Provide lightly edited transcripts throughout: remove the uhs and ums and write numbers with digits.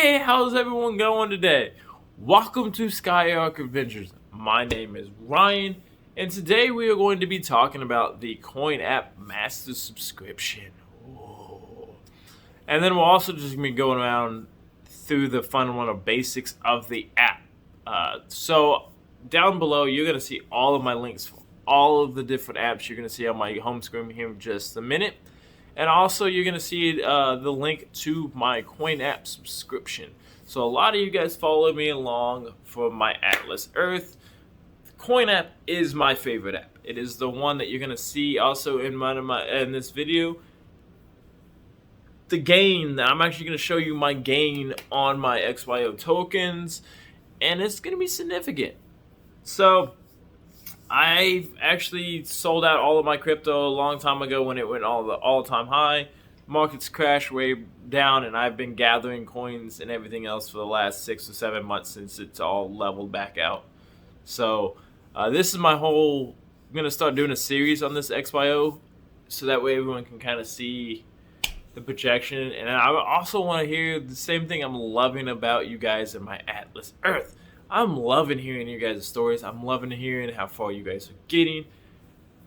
Hey, how's everyone going today? Welcome to Skyark Adventures. My name is Ryan, and today we are going to be talking about the Coin App Master Subscription. Ooh. And then we're also just going to be going around through the fundamental basics of the app. So down below, you're going to see all of my links for all of the different apps you're going to see on my home screen here in just a minute. And also, you're going to see the link to my Coin App subscription. So a lot of you guys follow me along for my Atlas Earth. Coin App is my favorite app. It is the one that you're going to see also in this video. The gain, I'm actually going to show you my gain on my XYO tokens. And it's going to be significant. So I actually sold out all of my crypto a long time ago when it went all-time high. Markets crashed way down, and I've been gathering coins and everything else for the last 6 or 7 months since it's all leveled back out. So this is my whole. I'm gonna start doing a series on this XYO, so that way everyone can kind of see the projection. And I also want to hear the same thing I'm loving about you guys in my Atlas Earth. I'm loving hearing your guys' stories. I'm loving hearing how far you guys are getting.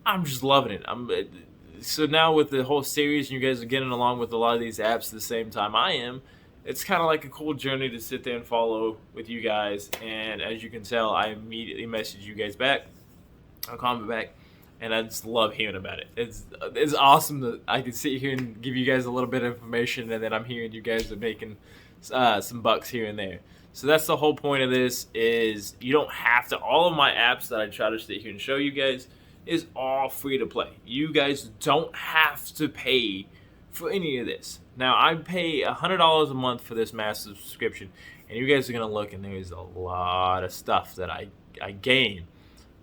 I'm just loving it. So now with the whole series, and you guys are getting along with a lot of these apps at the same time I am, it's kind of like a cool journey to sit there and follow with you guys. And as you can tell, I immediately message you guys back. I'll comment back. And I just love hearing about it. It's awesome that I can sit here and give you guys a little bit of information, and then I'm hearing you guys are making some bucks here and there. So that's the whole point of this, is you don't have to. All of my apps that I try to sit here and show you guys is all free to play. You guys don't have to pay for any of this. Now, I pay $100 a month for this massive subscription, and you guys are going to look, and there's a lot of stuff that I gain.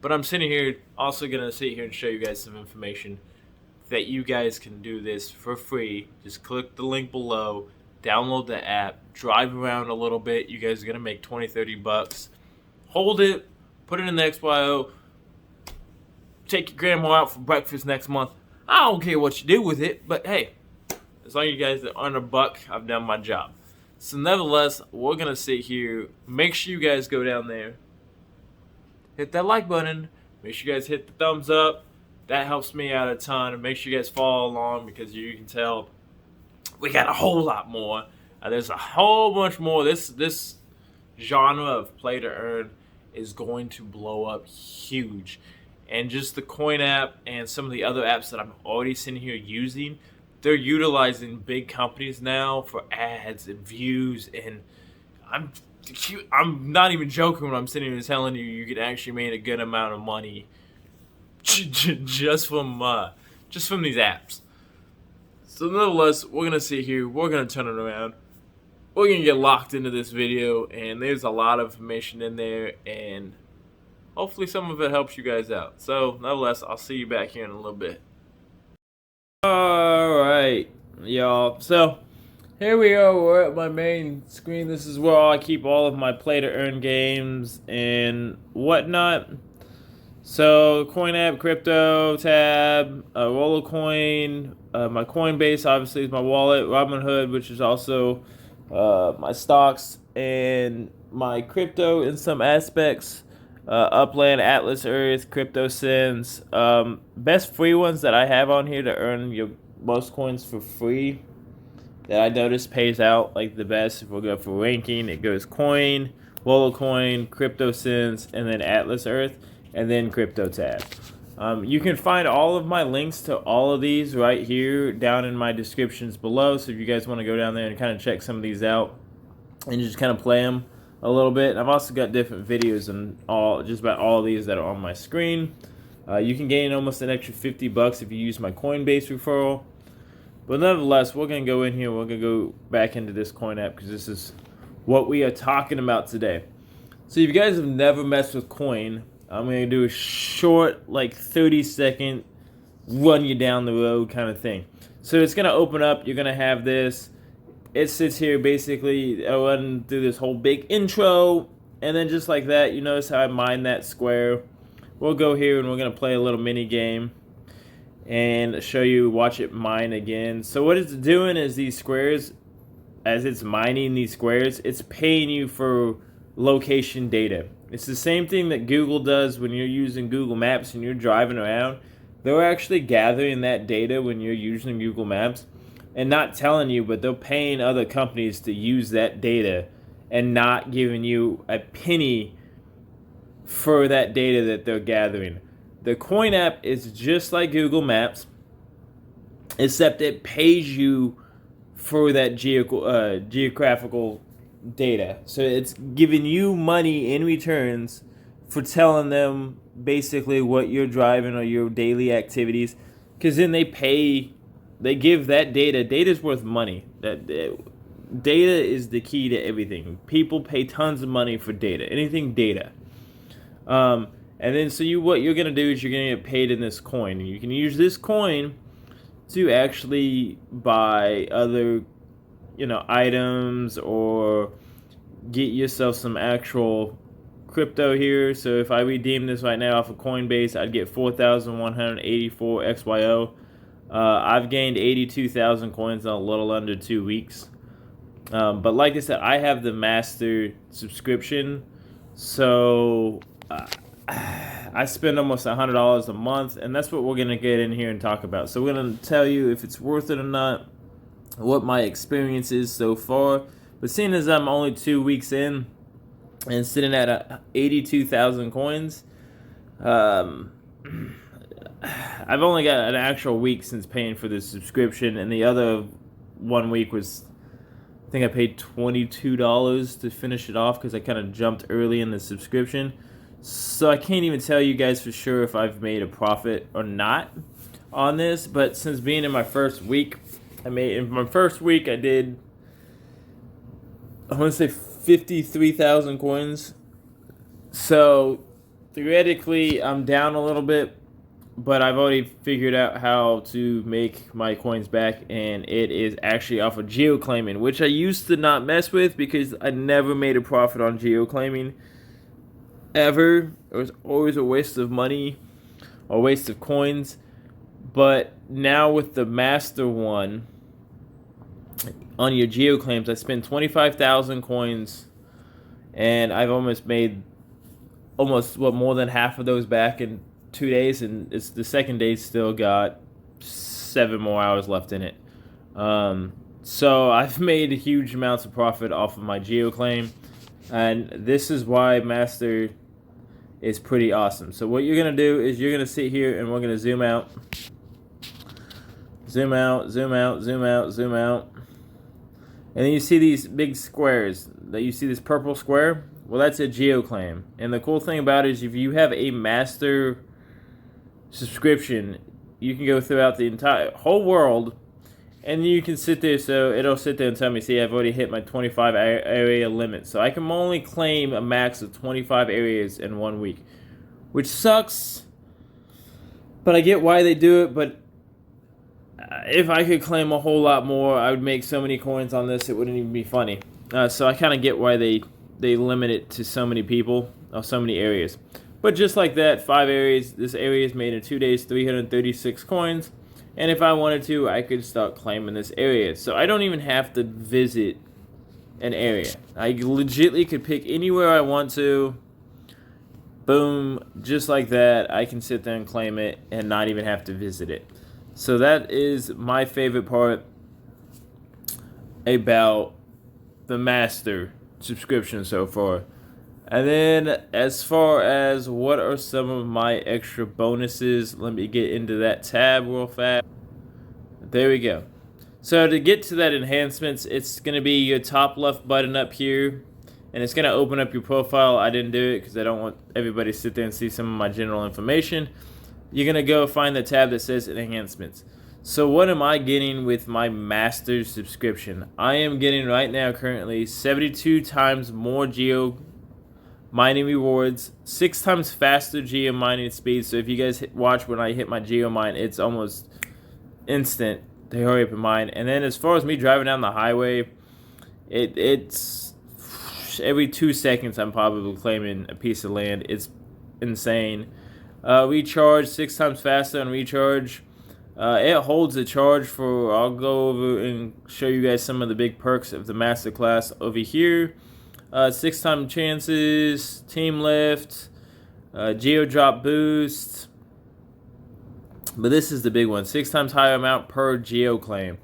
But I'm sitting here also going to sit here and show you guys some information that you guys can do this for free. Just click the link below. Download the app, drive around a little bit. You guys are going to make 20, 30 bucks. Hold it, put it in the XYO, take your grandma out for breakfast next month. I don't care what you do with it, but hey, as long as you guys earn a buck, I've done my job. So nevertheless, we're going to sit here. Make sure you guys go down there. Hit that like button. Make sure you guys hit the thumbs up. That helps me out a ton. And make sure you guys follow along, because you can tell we got a whole lot more. There's a whole bunch more. This genre of play to earn is going to blow up huge. And just the Coin App and some of the other apps that I'm already sitting here using, they're utilizing big companies now for ads and views. And I'm not even joking when I'm sitting here telling you can actually make a good amount of money just from these apps. So nonetheless, we're going to sit here, we're going to turn it around, we're going to get locked into this video, and there's a lot of information in there, and hopefully some of it helps you guys out. So nonetheless, I'll see you back here in a little bit. Alright, y'all, so here we are, we're at my main screen. This is where I keep all of my play to earn games and whatnot. So, Coin App, Crypto, Tab, Roller Coin, my Coinbase obviously is my wallet, Robinhood, which is also my stocks, and my crypto in some aspects, Upland, Atlas Earth, Crypto Sins. Best free ones that I have on here to earn your most coins for free that I notice pays out like the best. If we'll go for ranking, it goes Coin, Roller Coin, Crypto Sins, and then Atlas Earth, and then Crypto Tab. You can find all of my links to all of these right here down in my descriptions below. So if you guys want to go down there and kind of check some of these out and just kind of play them a little bit. I've also got different videos on just about all of these that are on my screen. You can gain almost an extra 50 bucks if you use my Coinbase referral. But nonetheless, we're going to go in here. We're going to go back into this Coin App, because this is what we are talking about today. So if you guys have never messed with Coin, I'm going to do a short, like 30-second, run you down the road kind of thing. So it's going to open up. You're going to have this. It sits here basically. I'll run through this whole big intro. And then just like that, you notice how I mine that square. We'll go here and we're going to play a little mini game and show you, watch it mine again. So what it's doing is these squares, as it's mining these squares, it's paying you for location data. It's the same thing that Google does when you're using Google Maps and you're driving around. They're actually gathering that data when you're using Google Maps and not telling you, but they're paying other companies to use that data and not giving you a penny for that data that they're gathering. The Coin app is just like Google Maps, except it pays you for that geographical data. So it's giving you money in returns for telling them basically what you're driving or your daily activities, because then they give that data. Data's worth money. That data is the key to everything. People pay tons of money for data, anything data. And then what you're gonna do is you're gonna get paid in this coin, and you can use this coin to actually buy other, items, or get yourself some actual crypto here. So if I redeem this right now off of Coinbase, I'd get 4,184 XYO. I've gained 82,000 coins in a little under 2 weeks. But like I said, I have the master subscription, so I spend almost $100 a month, and that's what we're going to get in here and talk about. So we're going to tell you if it's worth it or not, what my experience is so far. But seeing as I'm only 2 weeks in and sitting at 82,000 coins, I've only got an actual week since paying for the subscription, and the other 1 week was, I think I paid $22 to finish it off because I kind of jumped early in the subscription. So I can't even tell you guys for sure if I've made a profit or not on this. But since being in my first week, I did, I want to say 53,000 coins. So theoretically, I'm down a little bit, but I've already figured out how to make my coins back, and it is actually off of geoclaiming, which I used to not mess with because I never made a profit on geoclaiming ever. It was always a waste of money or waste of coins. But now with the master one on your geoclaims, I spent 25,000 coins, and I've almost made more than half of those back in 2 days, and it's the second day still got 7 more hours left in it. So I've made huge amounts of profit off of my geoclaim, and this is why master is pretty awesome. So what you're gonna do is you're gonna sit here and we're gonna zoom out, zoom out, zoom out, zoom out, zoom out, and then you see these big squares. That you see this purple square. Well, that's a geoclaim, and the cool thing about it is if you have a master subscription, you can go throughout the entire whole world, and you can sit there. So it'll sit there and tell me, see, I've already hit my 25 area limit, so I can only claim a max of 25 areas in 1 week, which sucks, but I get why they do it. But if I could claim a whole lot more, I would make so many coins on this, it wouldn't even be funny. So I kind of get why they limit it to so many people, or so many areas. But just like that, 5 areas, this area is made in 2 days, 336 coins. And if I wanted to, I could start claiming this area. So I don't even have to visit an area. I legitimately could pick anywhere I want to. Boom, just like that, I can sit there and claim it and not even have to visit it. So that is my favorite part about the master subscription so far. And then as far as what are some of my extra bonuses, let me get into that tab real fast. There we go. So to get to that enhancements, it's going to be your top left button up here, and it's going to open up your profile. I didn't do it because I don't want everybody to sit there and see some of my general information. You're going to go find the tab that says enhancements. So what am I getting with my master subscription? I am getting right now currently 72 times more geo mining rewards, 6 times faster geo mining speed. So if you guys watch when I hit my geo mine, it's almost instant to hurry up and mine. And then as far as me driving down the highway, it's every 2 seconds I'm probably claiming a piece of land. It's insane. Recharge, 6 times faster on recharge. It holds a charge for, I'll go over and show you guys some of the big perks of the masterclass over here. 6-time chances, team lift, geo drop boost. But this is the big one, 6 times higher amount per geo claim.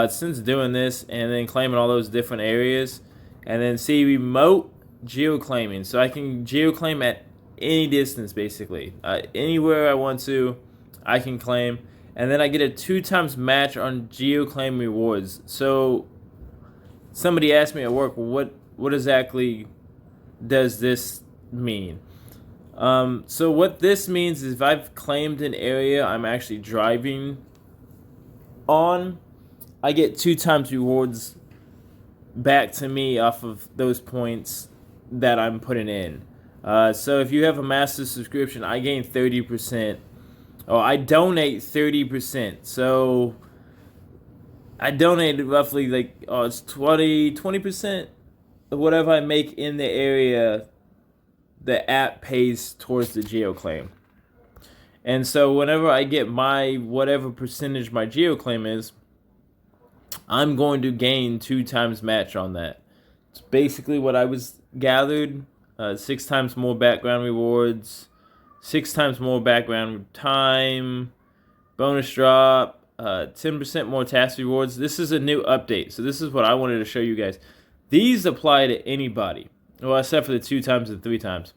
Since doing this and then claiming all those different areas, and then see remote geo claiming. So I can geo claim at any distance basically. Anywhere I want to, I can claim. And then I get a 2 times match on geoclaim rewards. So somebody asked me at work, what exactly does this mean? So what this means is if I've claimed an area I'm actually driving on, I get 2 times rewards back to me off of those points that I'm putting in. So if you have a master subscription, I gain 30%. Oh, I donate 30%. So I donated roughly like it's 20% of whatever I make in the area. The app pays towards the geoclaim. And so whenever I get my whatever percentage my geoclaim is, I'm going to gain 2 times match on that. It's basically what I was gathered. 6 times more background rewards, 6 times more background time, bonus drop, 10% more task rewards. This is a new update, so this is what I wanted to show you guys. These apply to anybody, well, except for the 2 times and 3 times.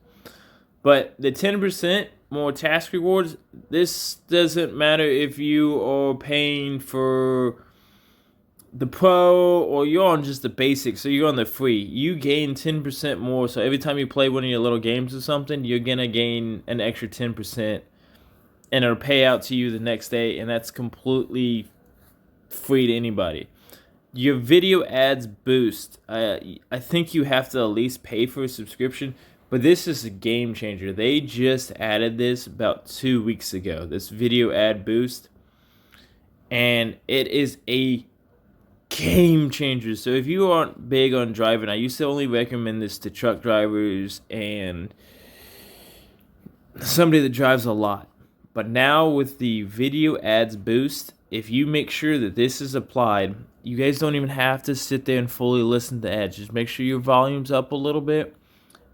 But the 10% more task rewards, this doesn't matter if you are paying for the pro or you're on just the basic, so you're on the free. You gain 10% more, so every time you play one of your little games or something, you're gonna gain an extra 10%, and it'll pay out to you the next day, and that's completely free to anybody. Your video ads boost, I think you have to at least pay for a subscription, but this is a game changer. They just added this about 2 weeks ago, this video ad boost, and it is a game changer. So if you aren't big on driving, I used to only recommend this to truck drivers and somebody that drives a lot. But now with the video ads boost, if you make sure that this is applied, you guys don't even have to sit there and fully listen to ads. Just make sure your volume's up a little bit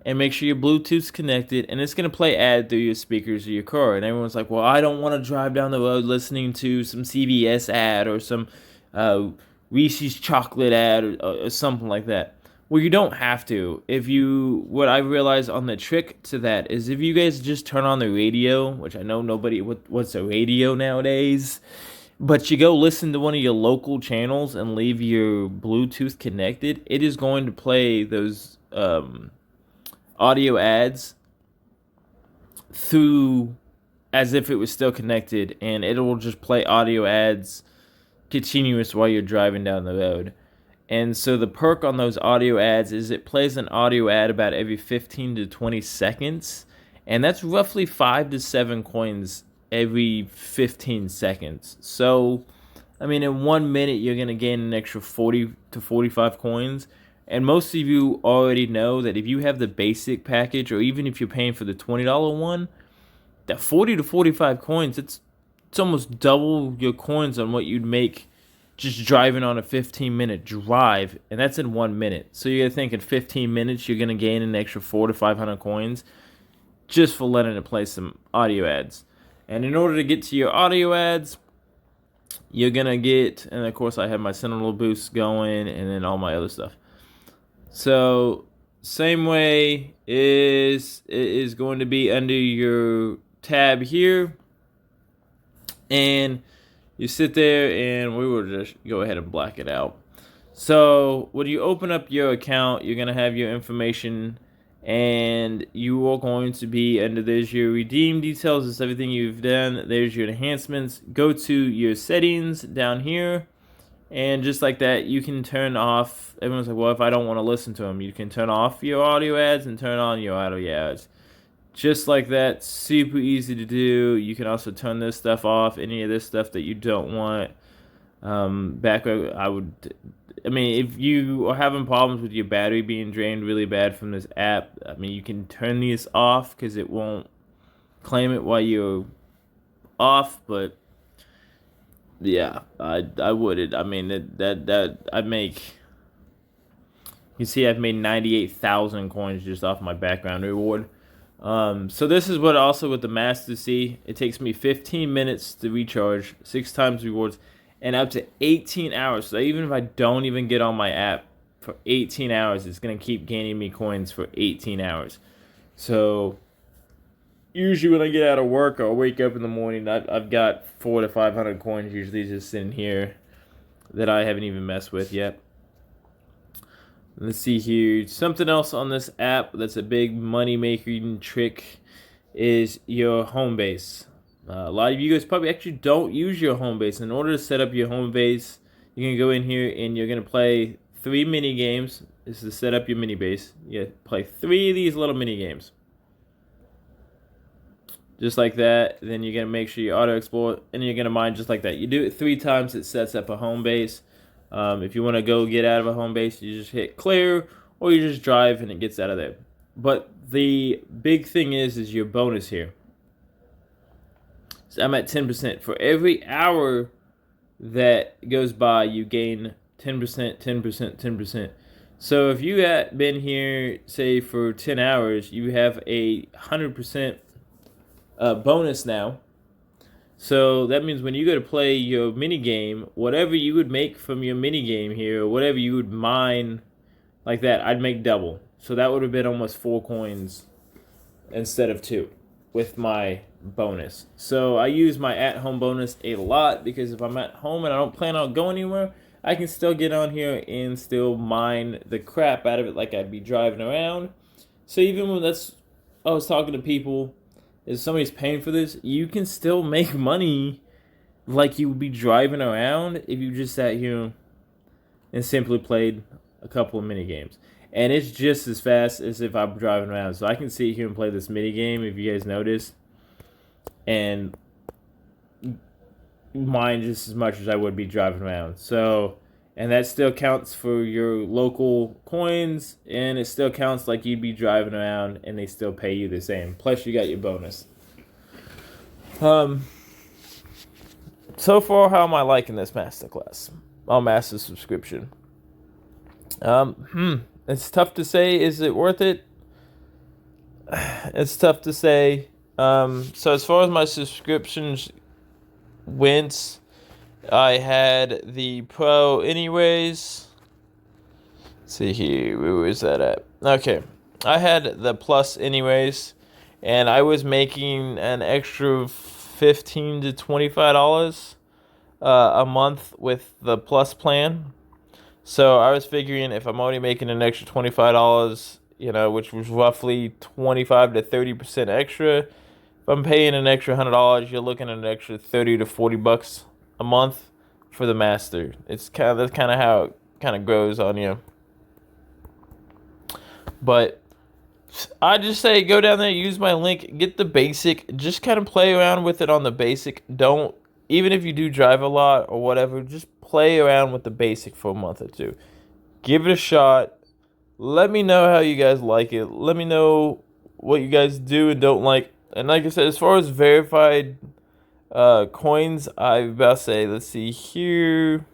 and make sure your Bluetooth's connected, and it's going to play ad through your speakers of your car. And everyone's like, well, I don't want to drive down the road listening to some CVS ad or some Reese's chocolate ad or something like that. Well, you don't have to. What I realized on the trick to that is if you guys just turn on the radio, which I know nobody, what's a radio nowadays, but you go listen to one of your local channels and leave your Bluetooth connected, it is going to play those audio ads through as if it was still connected, and it will just play audio ads continuous while you're driving down the road. And so the perk on those audio ads is it plays an audio ad about every 15 to 20 seconds, and that's roughly 5 to 7 coins every 15 seconds. So I mean, in 1 minute you're going to gain an extra 40 to 45 coins. And most of you already know that if you have the basic package, or even if you're paying for the $20 one, that 40 to 45 coins, it's almost double your coins on what you'd make just driving on a 15-minute drive, and that's in 1 minute. So you got to think in 15 minutes you're going to gain an extra 400 to 500 coins just for letting it play some audio ads. And in order to get to your audio ads, you're going to get, and of course I have my Sentinel boost going and then all my other stuff. So same way is going to be under your tab here, and you sit there, and we will just go ahead and black it out. So when you open up your account, you're going to have your information, and you are going to be under, there's your redeem details, it's everything you've done, there's your enhancements. Go to your settings down here, and just like that, you can turn off, everyone's like, well, if I don't want to listen to them, you can turn off your audio ads and turn on your audio ads. Just like that, super easy to do. You can also turn this stuff off, any of this stuff that you don't want. I mean, if you are having problems with your battery being drained really bad from this app, I mean, you can turn these off because it won't claim it while you're off, but Yeah, I would. I mean that I make. You see, I've made 98,000 coins just off my background reward. So this is what also with the Master C. It takes me 15 minutes to recharge, 6 times rewards, and up to 18 hours. So even if I don't even get on my app for 18 hours, it's gonna keep gaining me coins for 18 hours. So usually when I get out of work or wake up in the morning, I've got 400 to 500 coins usually just sitting here that I haven't even messed with yet. Let's see here. Something else on this app that's a big money making trick is your home base. A lot of you guys probably actually don't use your home base. In order to set up your home base, you can go in here and you're gonna play 3 mini games. This is to set up your mini base. You play 3 of these little mini games, just like that. Then you're gonna make sure you auto export, and you're gonna mine just like that. You do it 3 times. It sets up a home base. If you want to go get out of a home base, you just hit clear, or you just drive and it gets out of there. But the big thing is your bonus here. So I'm at 10%. For every hour that goes by, you gain 10%, 10%, 10%. So if you had been here, say, for 10 hours, you have a 100% bonus now. So that means when you go to play your mini game, whatever you would make from your mini game here, or whatever you would mine like that, I'd make double. So that would have been almost 4 coins instead of 2 with my bonus. So I use my at-home bonus a lot because if I'm at home and I don't plan on going anywhere, I can still get on here and still mine the crap out of it like I'd be driving around. So even when I was talking to people, if somebody's paying for this, you can still make money like you would be driving around if you just sat here and simply played a couple of mini games. And it's just as fast as if I'm driving around. So I can sit here and play this mini game, if you guys notice, and mine just as much as I would be driving around. So, and that still counts for your local coins, and it still counts like you'd be driving around, and they still pay you the same. Plus, you got your bonus. So far, how am I liking this masterclass? Master subscription. It's tough to say. Is it worth it? It's tough to say. So as far as my subscriptions went, I had the Pro anyways. Let's see here, where was that at? Okay, I had the Plus anyways, and I was making an extra $15 to $25 a month with the Plus plan. So I was figuring if I'm already making an extra $25, which was roughly 25 to 30% extra, if I'm paying an extra $100, you're looking at an extra $30 to $40 a month for the master. That's kind of how it kind of grows on you. But I just say go down there, use my link, get the basic, just kind of play around with it on the basic. Don't, even if you do drive a lot or whatever, just play around with the basic for a month or 2. Give it a shot. Let me know how you guys like it. Let me know what you guys do and don't like. And like I said, as far as verified coins, I about to say, let's see here.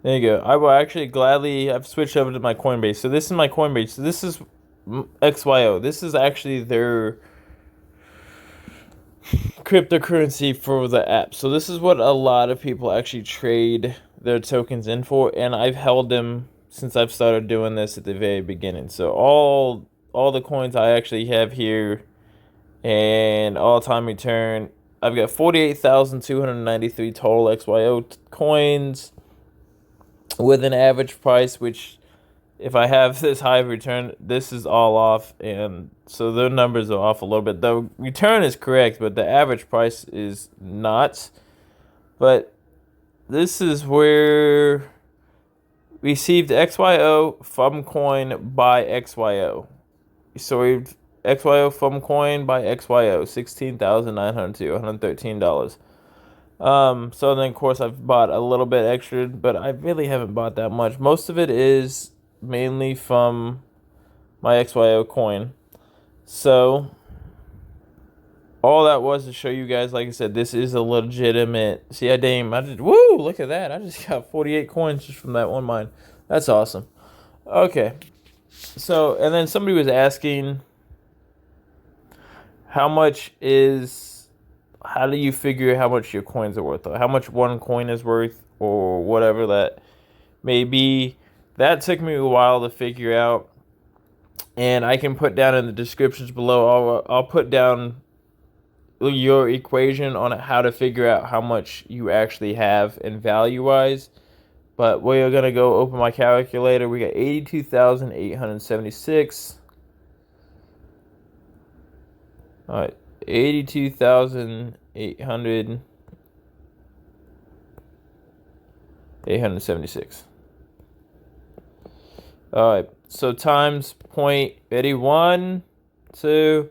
There you go. I will actually gladly have switched over to my Coinbase. So this is my Coinbase. So this is XYO. This is actually their cryptocurrency for the app. So this is what a lot of people actually trade their tokens in for, and I've held them since I've started doing this at the very beginning. So all the coins I actually have here and all time return, I've got 48,293 total XYO coins with an average price, which if I have this high of return, this is all off, and so their numbers are off a little bit. The return is correct, but the average price is not. But this is where received XYO from coin by XYO. So we XYO from coin by XYO, $16,902, $113. So then of course I've bought a little bit extra, but I really haven't bought that much. Most of it is mainly from my XYO coin. So all that was to show you guys, like I said, this is a legitimate. See, woo, look at that. I just got 48 coins just from that one mine. That's awesome. Okay. So, and then somebody was asking, how do you figure how much your coins are worth, or how much one coin is worth, or whatever that may be? That took me a while to figure out, and I can put down in the descriptions below. I'll put down your equation on how to figure out how much you actually have in value-wise. But we're going to go open my calculator. We got 82,876. All right, 876. All right, so times point, ready, 1, 2,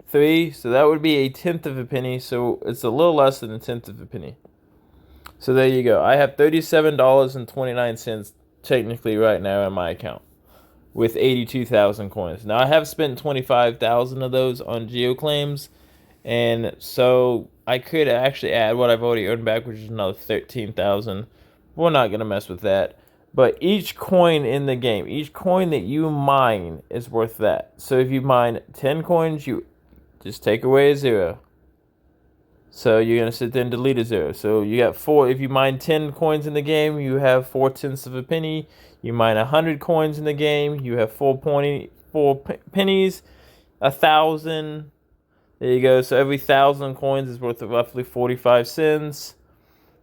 3. So that would be a tenth of a penny. So it's a little less than a tenth of a penny. So there you go. I have $37.29 technically right now in my account with 82,000 coins. Now I have spent 25,000 of those on geoclaims, and so I could actually add what I've already earned back, which is another 13,000. We're not gonna mess with that. But each coin in the game, each coin that you mine is worth that. So if you mine 10 coins, you just take away a 0. So you're going to sit there and delete a 0. So you got 4. If you mine 10 coins in the game, you have 4/10 of a penny. You mine 100 coins in the game, you have 4 pennies. 1,000. There you go. So every 1,000 coins is worth roughly 45 cents.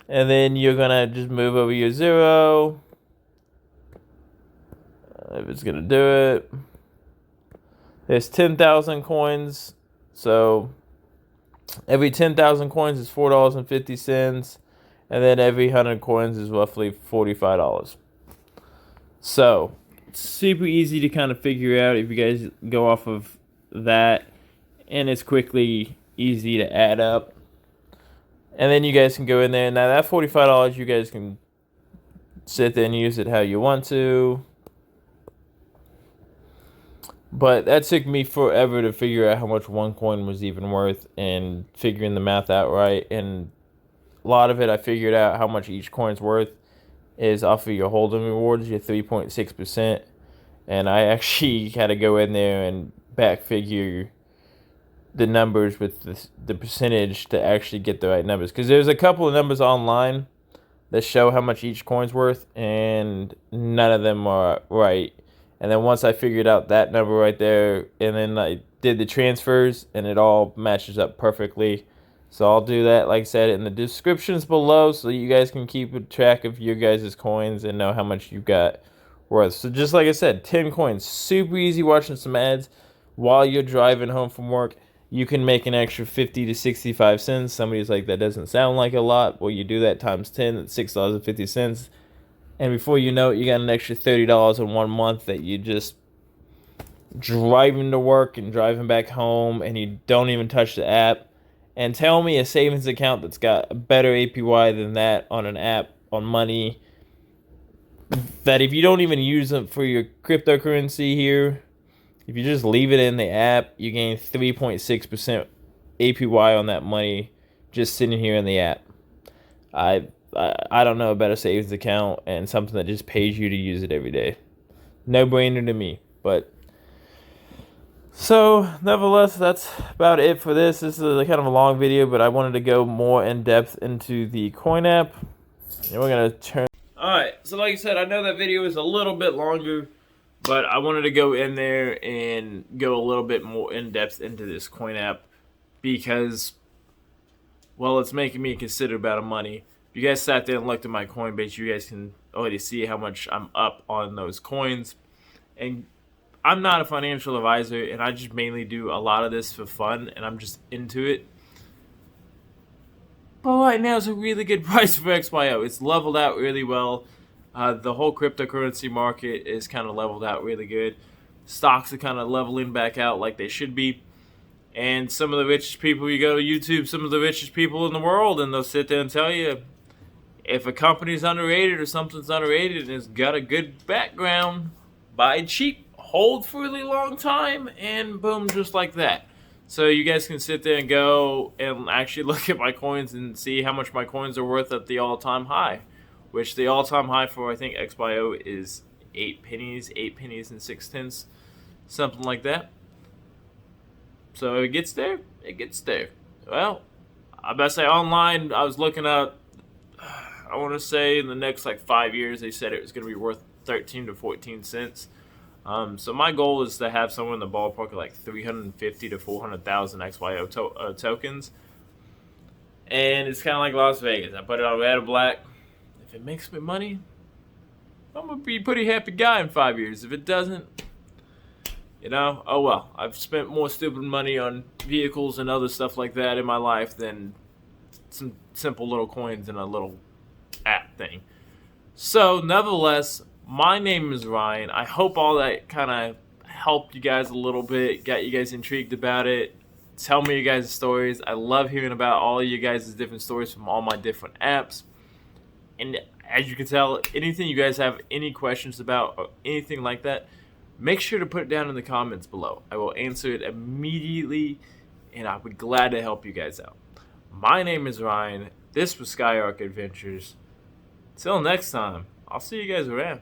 And then you're going to just move over your 0. If it's going to do it. There's 10,000 coins. So every 10,000 coins is $4.50. And then every 100 coins is roughly $45. So it's super easy to kind of figure out if you guys go off of that. And it's quickly easy to add up. And then you guys can go in there. Now that $45, you guys can sit there and use it how you want to. But that took me forever to figure out how much one coin was even worth and figuring the math out right. And a lot of it I figured out how much each coin's worth is off of your hold'em rewards, your 3.6%. And I actually had to go in there and back figure the numbers with the percentage to actually get the right numbers. Because there's a couple of numbers online that show how much each coin's worth, and none of them are right. And then once I figured out that number right there, and then I did the transfers, and it all matches up perfectly. So I'll do that, like I said, in the descriptions below, so you guys can keep track of your guys' coins and know how much you got worth. So just like I said, 10 coins, super easy watching some ads while you're driving home from work. You can make an extra 50 to 65 cents. Somebody's like, that doesn't sound like a lot. Well, you do that times 10, that's $6.50. And before you know it, you got an extra $30 in 1 month that you just driving to work and driving back home, and you don't even touch the app. And tell me a savings account that's got a better APY than that on an app on money, that if you don't even use it for your cryptocurrency here, if you just leave it in the app, you gain 3.6% APY on that money just sitting here in the app. I don't know a better savings account and something that just pays you to use it every day. No-brainer to me. But so, nevertheless, that's about it for this. This is kind of a long video, but I wanted to go more in depth into the coin app. And we're gonna turn. All right. So, like I said, I know that video is a little bit longer, but I wanted to go in there and go a little bit more in depth into this coin app because, well, it's making me consider about money. If you guys sat there and looked at my Coinbase, you guys can already see how much I'm up on those coins. And I'm not a financial advisor, and I just mainly do a lot of this for fun, and I'm just into it. But right now it's a really good price for XYO. It's leveled out really well. The whole cryptocurrency market is kind of leveled out really good. Stocks are kind of leveling back out like they should be. And some of the richest people, you go to YouTube, some of the richest people in the world, and they'll sit there and tell you if a company's underrated or something's underrated and it's got a good background, buy cheap, hold for a really long time, and boom, just like that. So you guys can sit there and go and actually look at my coins and see how much my coins are worth at the all-time high, which the all-time high for I think XYO is 8 pennies and 6 tenths, something like that. So it gets there. It gets there. Well, I best say online. I was looking up. I want to say in the next like 5 years, they said it was going to be worth 13 to 14 cents. So my goal is to have somewhere in the ballpark of like 350 to 400,000 XYO tokens. And it's kind of like Las Vegas. I put it on red or black. If it makes me money, I'm going to be a pretty happy guy in 5 years. If it doesn't, oh well. I've spent more stupid money on vehicles and other stuff like that in my life than some simple little coins and a little app thing. So, nevertheless, my name is Ryan. I hope all that kind of helped you guys a little bit, got you guys intrigued about it. Tell me your guys' stories. I love hearing about all of you guys' different stories from all my different apps. And as you can tell, anything you guys have any questions about or anything like that, make sure to put it down in the comments below. I will answer it immediately, and I'll be glad to help you guys out. My name is Ryan. This was Skyark Adventures. Till next time, I'll see you guys around.